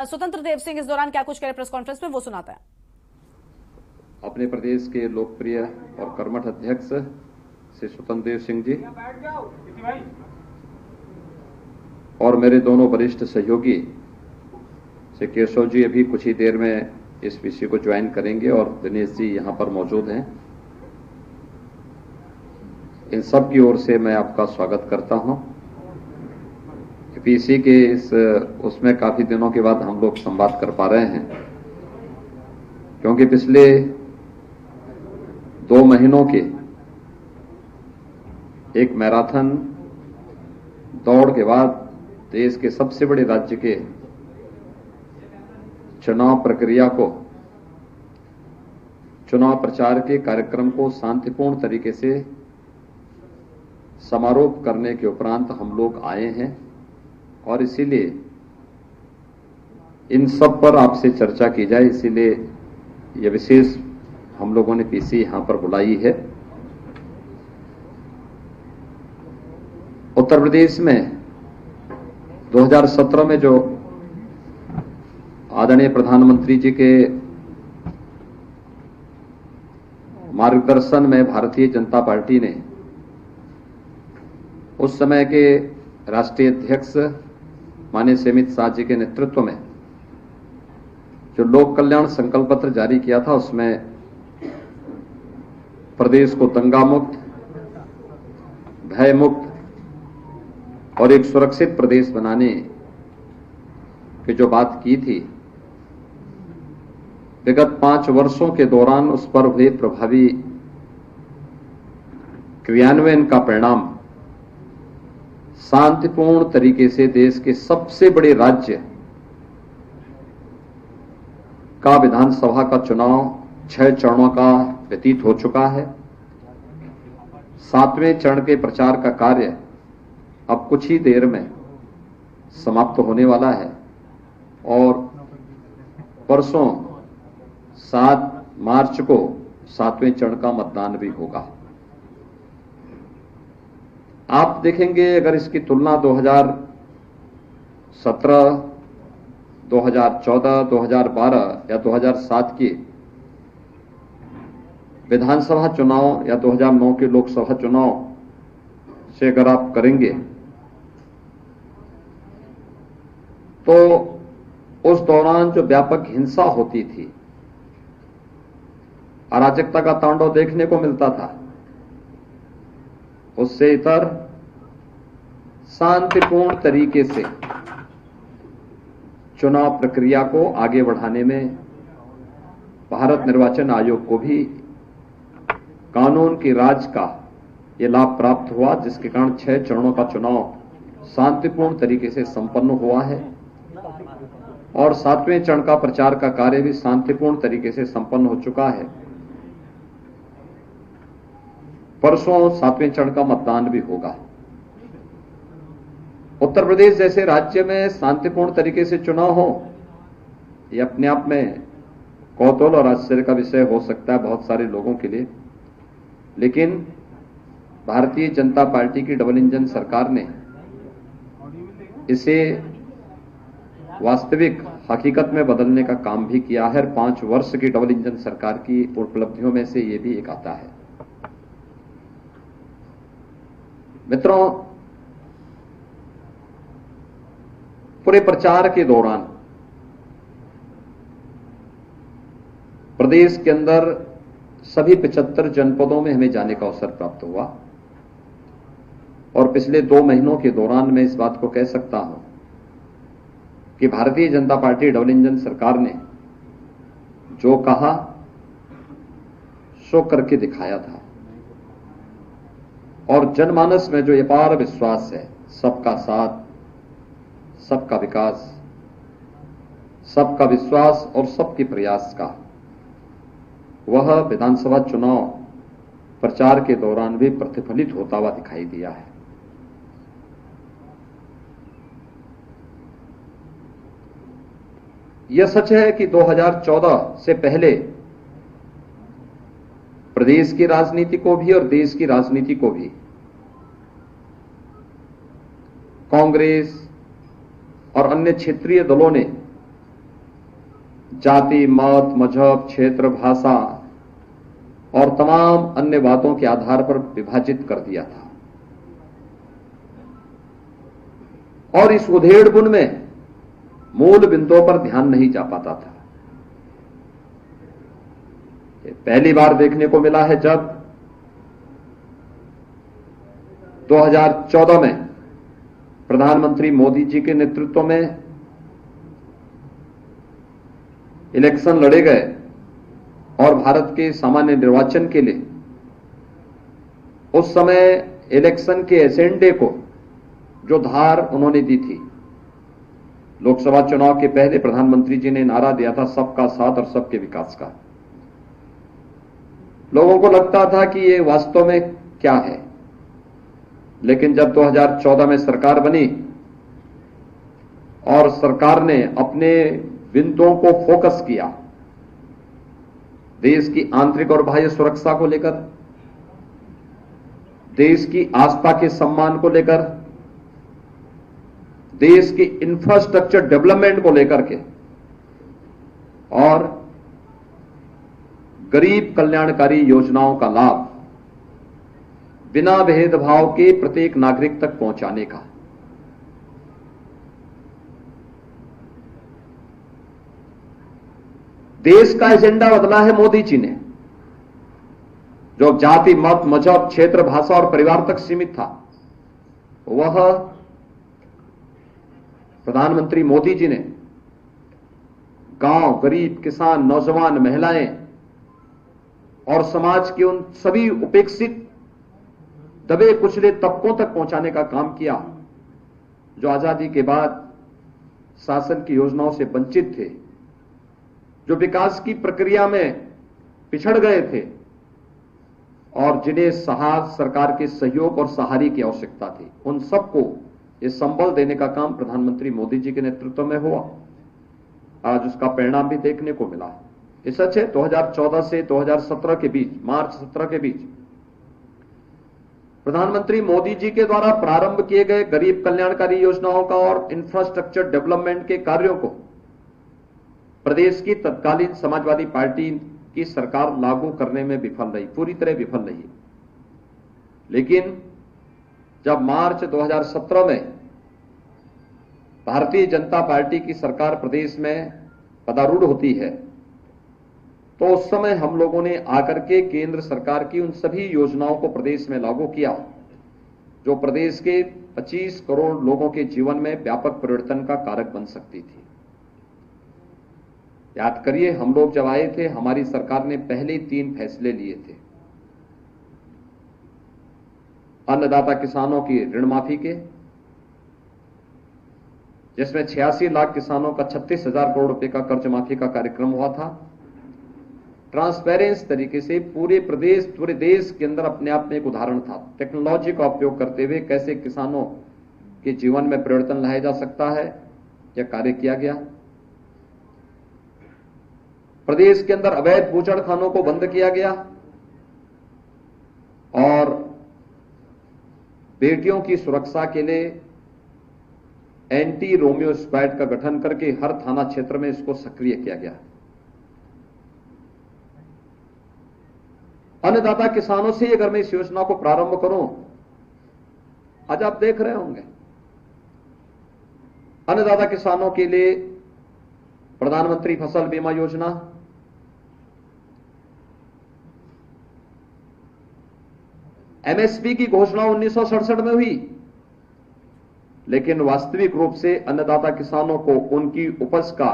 स्वतंत्र देव सिंह इस दौरान क्या कुछ करे प्रेस कॉन्फ्रेंस में, वो सुनाता है। अपने प्रदेश के लोकप्रिय और कर्मठ अध्यक्ष श्री स्वतंत्र देव सिंह जी और मेरे दोनों वरिष्ठ सहयोगी श्री केशव जी अभी कुछ ही देर में इस विषय को ज्वाइन करेंगे और दिनेश जी यहां पर मौजूद हैं। इन सब की ओर से मैं आपका स्वागत करता हूं। पीसी के उसमें काफी दिनों के बाद हम लोग संवाद कर पा रहे हैं, क्योंकि पिछले 2 महीनों के एक मैराथन दौड़ के बाद देश के सबसे बड़े राज्य के चुनाव प्रक्रिया को, चुनाव प्रचार के कार्यक्रम को शांतिपूर्ण तरीके से समारोह करने के उपरांत हम लोग आए हैं और इसीलिए इन सब पर आपसे चर्चा की जाए, इसीलिए यह विशेष हम लोगों ने पीसी यहां पर बुलाई है। उत्तर प्रदेश में 2017 में जो आदरणीय प्रधानमंत्री जी के मार्गदर्शन में भारतीय जनता पार्टी ने उस समय के राष्ट्रीय अध्यक्ष माननीय श्री अमित शाह जी के नेतृत्व में जो लोक कल्याण संकल्प पत्र जारी किया था, उसमें प्रदेश को दंगा मुक्त, भय मुक्त और एक सुरक्षित प्रदेश बनाने की जो बात की थी, विगत 5 वर्षों के दौरान उस पर हुए प्रभावी क्रियान्वयन का परिणाम शांतिपूर्ण तरीके से देश के सबसे बड़े राज्य का विधानसभा का चुनाव 6 चरणों का व्यतीत हो चुका है। 7वें चरण के प्रचार का कार्य अब कुछ ही देर में समाप्त होने वाला है और परसों 7 मार्च को 7वें चरण का मतदान भी होगा। आप देखेंगे, अगर इसकी तुलना 2017, 2014, 2012 या 2007 के विधानसभा चुनाव या 2009 के लोकसभा चुनाव से अगर आप करेंगे तो उस दौरान जो व्यापक हिंसा होती थी, अराजकता का तांडव देखने को मिलता था, उससे इतर शांतिपूर्ण तरीके से चुनाव प्रक्रिया को आगे बढ़ाने में भारत निर्वाचन आयोग को भी कानून की राज का ये लाभ प्राप्त हुआ, जिसके कारण 6 चरणों का चुनाव शांतिपूर्ण तरीके से संपन्न हुआ है और 7वें चरण का प्रचार का कार्य भी शांतिपूर्ण तरीके से संपन्न हो चुका है। परसों 7वें चरण का मतदान भी होगा। उत्तर प्रदेश जैसे राज्य में शांतिपूर्ण तरीके से चुनाव हो, यह अपने आप में कौतूहल और आश्चर्य का विषय हो सकता है बहुत सारे लोगों के लिए, लेकिन भारतीय जनता पार्टी की डबल इंजन सरकार ने इसे वास्तविक हकीकत में बदलने का काम भी किया है। 5 वर्ष की डबल इंजन सरकार की उपलब्धियों में से यह भी एक आता है। मित्रों, पूरे प्रचार के दौरान प्रदेश के अंदर सभी 75 जनपदों में हमें जाने का अवसर प्राप्त हुआ और पिछले 2 महीनों के दौरान मैं इस बात को कह सकता हूं कि Bharatiya Janata party double engine सरकार ने जो कहा सो करके दिखाया था और जनमानस में जो अपार विश्वास है, सबका साथ, सबका विकास, सबका विश्वास और सबके प्रयास का, वह विधानसभा चुनाव प्रचार के दौरान भी प्रतिफलित होता हुआ दिखाई दिया है। यह सच है कि 2014 से पहले प्रदेश की राजनीति को भी और देश की राजनीति को भी कांग्रेस और अन्य क्षेत्रीय दलों ने जाति, मत, मजहब, क्षेत्र, भाषा और तमाम अन्य बातों के आधार पर विभाजित कर दिया था। और इस उधेड़बुन में मूल बिंदुओं पर ध्यान नहीं जा पाता था। ये पहली बार देखने को मिला है जब 2014 में प्रधानमंत्री मोदी जी के नेतृत्व में इलेक्शन लड़े गए और भारत के सामान्य निर्वाचन के लिए उस समय इलेक्शन के एजेंडे को जो धार उन्होंने दी थी, लोकसभा चुनाव के पहले प्रधानमंत्री जी ने नारा दिया था सबका साथ और सबके विकास का। लोगों को लगता था कि ये वास्तव में क्या है, लेकिन जब 2014 में सरकार बनी और सरकार ने अपने बिंदुओं को फोकस किया, देश की आंतरिक और बाह्य सुरक्षा को लेकर, देश की आस्था के सम्मान को लेकर, देश की इंफ्रास्ट्रक्चर डेवलपमेंट को लेकर के और गरीब कल्याणकारी योजनाओं का लाभ बिना भेदभाव के प्रत्येक नागरिक तक पहुंचाने का, देश का एजेंडा बदला है मोदी जी ने। जो जाति, मत, मजहब, क्षेत्र, भाषा और परिवार तक सीमित था, वह प्रधानमंत्री मोदी जी ने गांव, गरीब, किसान, नौजवान, महिलाएं और समाज के उन सभी उपेक्षित, दबे कुचले तबकों तक पहुंचाने का काम किया जो आजादी के बाद शासन की योजनाओं से वंचित थे, जो विकास की प्रक्रिया में पिछड़ गए थे और जिन्हें सरकार के सहयोग और सहारे की आवश्यकता थी। उन सबको ये संबल देने का काम प्रधानमंत्री मोदी जी के नेतृत्व में हुआ। आज उसका परिणाम भी देखने को मिला। ये सच है, 2014 से 2017 के बीच, मार्च 17 के बीच प्रधानमंत्री मोदी जी के द्वारा प्रारंभ किए गए गरीब कल्याणकारी योजनाओं का और इंफ्रास्ट्रक्चर डेवलपमेंट के कार्यों को प्रदेश की तत्कालीन समाजवादी पार्टी की सरकार लागू करने में विफल रही, पूरी तरह विफल रही। लेकिन जब मार्च 2017 में भारतीय जनता पार्टी की सरकार प्रदेश में पदारूढ़ होती है, तो उस समय हम लोगों ने आकर के केंद्र सरकार की उन सभी योजनाओं को प्रदेश में लागू किया जो प्रदेश के 25 करोड़ लोगों के जीवन में व्यापक परिवर्तन का कारक बन सकती थी। याद करिए, हम लोग जब आए थे, हमारी सरकार ने पहले 3 फैसले लिए थे। अन्नदाता किसानों की ऋण माफी के, जिसमें 86 लाख किसानों का 36,000 करोड़ रुपए का कर्ज माफी का कार्यक्रम हुआ था। ट्रांसपेरेंस तरीके से पूरे देश के अंदर अपने आप में एक उदाहरण था। टेक्नोलॉजी का उपयोग करते हुए कैसे किसानों के जीवन में परिवर्तन लाया जा सकता है, यह कार्य किया गया। प्रदेश के अंदर अवैध बूचड़खानों को बंद किया गया और बेटियों की सुरक्षा के लिए एंटी रोमियो स्क्वाड का गठन करके हर थाना क्षेत्र में इसको सक्रिय किया गया। अन्नदाता किसानों से अगर मैं इस योजना को प्रारंभ करूं, आज आप देख रहे होंगे अन्नदाता किसानों के लिए प्रधानमंत्री फसल बीमा योजना, एमएसपी की घोषणा 1967 में हुई, लेकिन वास्तविक रूप से अन्नदाता किसानों को उनकी उपज का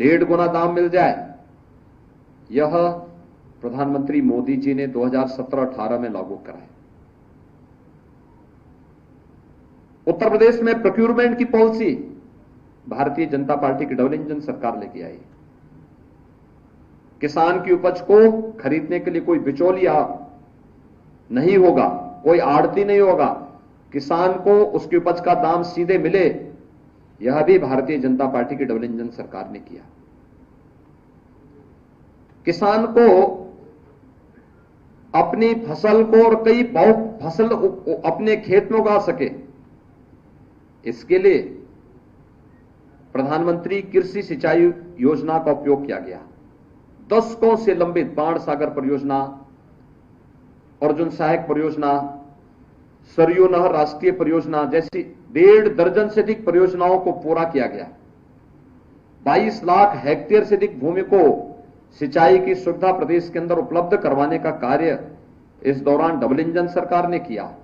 1.5 गुना दाम मिल जाए, यह प्रधानमंत्री मोदी जी ने 2017-18 में लागू कराया। उत्तर प्रदेश में प्रोक्यूरमेंट की पॉलिसी भारतीय जनता पार्टी की डबल इंजन सरकार लेके आई। किसान की उपज को खरीदने के लिए कोई बिचौलिया नहीं होगा, कोई आड़ती नहीं होगा, किसान को उसकी उपज का दाम सीधे मिले, यह भी भारतीय जनता पार्टी की डबल इंजन सरकार ने किया। किसान को अपनी फसल को और कई बहुत फसल अपने खेत में उगा सके, इसके लिए प्रधानमंत्री कृषि सिंचाई योजना का उपयोग किया गया। दशकों से लंबित बाण सागर परियोजना, अर्जुन सहायक परियोजना, सरयू नहर राष्ट्रीय परियोजना जैसी 1.5 दर्जन से अधिक परियोजनाओं को पूरा किया गया। 22 लाख हेक्टेयर से अधिक भूमि को सिंचाई की सुविधा प्रदेश के अंदर उपलब्ध करवाने का कार्य इस दौरान डबल इंजन सरकार ने किया।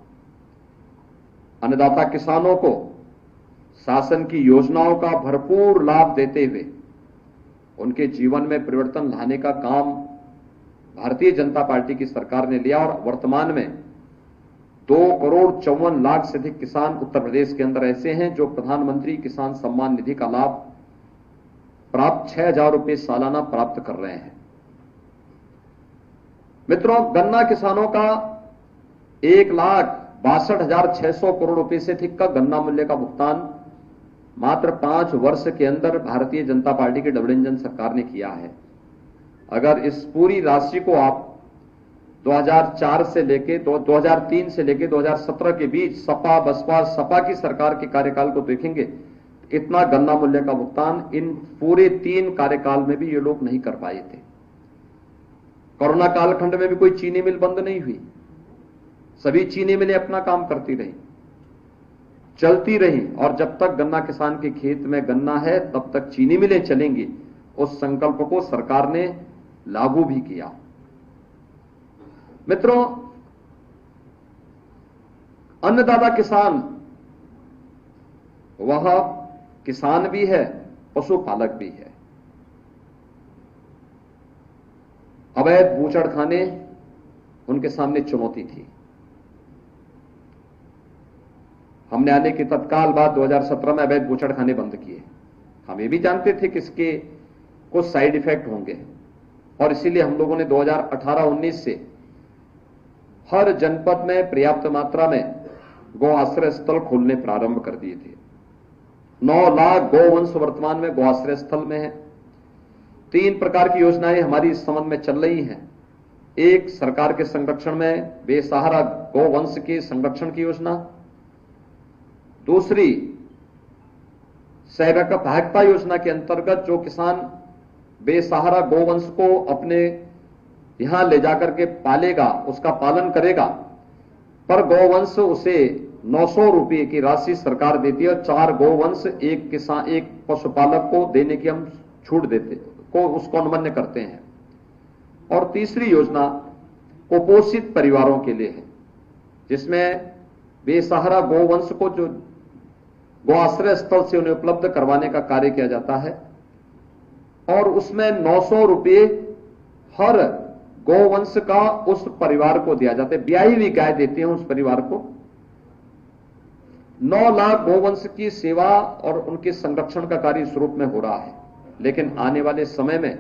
अन्नदाता किसानों को शासन की योजनाओं का भरपूर लाभ देते हुए उनके जीवन में परिवर्तन लाने का काम भारतीय जनता पार्टी की सरकार ने लिया और वर्तमान में 2,54,00,000 से अधिक किसान उत्तर प्रदेश के अंदर ऐसे हैं जो प्रधानमंत्री किसान सम्मान निधि का लाभ प्राप्त 6,000 रुपये सालाना प्राप्त कर रहे हैं। मित्रों, गन्ना किसानों का 1,62,600 करोड़ रुपए से अधिक का गन्ना मूल्य का भुगतान मात्र 5 वर्ष के अंदर भारतीय जनता पार्टी की डबल इंजन सरकार ने किया है। अगर इस पूरी राशि को आप 2003 से लेके 2017 के बीच सपा बसपा सपा की सरकार के कार्यकाल को देखेंगे, इतना गन्ना मूल्य का भुगतान इन पूरे 3 कार्यकाल में भी ये लोग नहीं कर पाए थे। कोरोना कालखंड में भी कोई चीनी मिल बंद नहीं हुई, सभी चीनी मिलें अपना काम करती रही, चलती रही, और जब तक गन्ना किसान के खेत में गन्ना है तब तक चीनी मिलें चलेंगी। उस संकल्प को सरकार ने लागू भी किया। मित्रों, अन्नदाता किसान वह किसान भी है, पशुपालक भी है। अवैध बूचड़खाने उनके सामने चुनौती थी। हमने आने के तत्काल बाद 2017 में अवैध बूचड़खाने बंद किए। हम ये भी जानते थे कि इसके कुछ साइड इफेक्ट होंगे और इसीलिए हम लोगों ने 2018-19 से हर जनपद में पर्याप्त मात्रा में गौ आश्रय स्थल खोलने प्रारंभ कर दिए थे। 9 लाख गौवंश वर्तमान में गौ आश्रय स्थल में है। 3 प्रकार की योजनाएं हमारी इस संबंध में चल रही हैं। एक, सरकार के संरक्षण में बेसहारा गौवंश के संरक्षण की योजना। दूसरी, सहभागिता भागता योजना के अंतर्गत जो किसान बेसहारा गौवंश को अपने यहां ले जाकर के पालेगा, उसका पालन करेगा, पर गौवंश उसे 900 रुपये की राशि सरकार देती है और 4 गौवंश एक पशुपालक को देने की हम छूट देते को उसको अनुमन्य करते हैं। और तीसरी योजना कुपोषित परिवारों के लिए है, जिसमें बेसहारा गौवंश को जो गौ आश्रय स्थल से उन्हें उपलब्ध करवाने का कार्य किया जाता है और उसमें 900 रुपये हर गौवंश का उस परिवार को दिया जाता है। ब्याही हुई गाय देते हैं उस परिवार को। 9 लाख गौवंश की सेवा और उनके संरक्षण का कार्य इस रूप में हो रहा है। लेकिन आने वाले समय में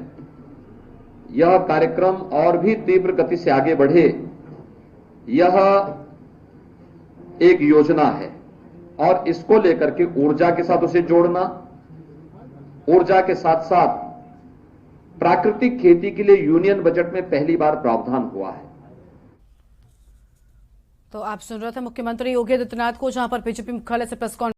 यह कार्यक्रम और भी तीव्र गति से आगे बढ़े, यह एक योजना है और इसको लेकर के ऊर्जा के साथ उसे जोड़ना, ऊर्जा के साथ साथ प्राकृतिक खेती के लिए यूनियन बजट में पहली बार प्रावधान हुआ है। तो आप सुन रहे थे मुख्यमंत्री योगी आदित्यनाथ को, जहां पर बीजेपी मुख्यालय से प्रेस कॉन्फ्रेंस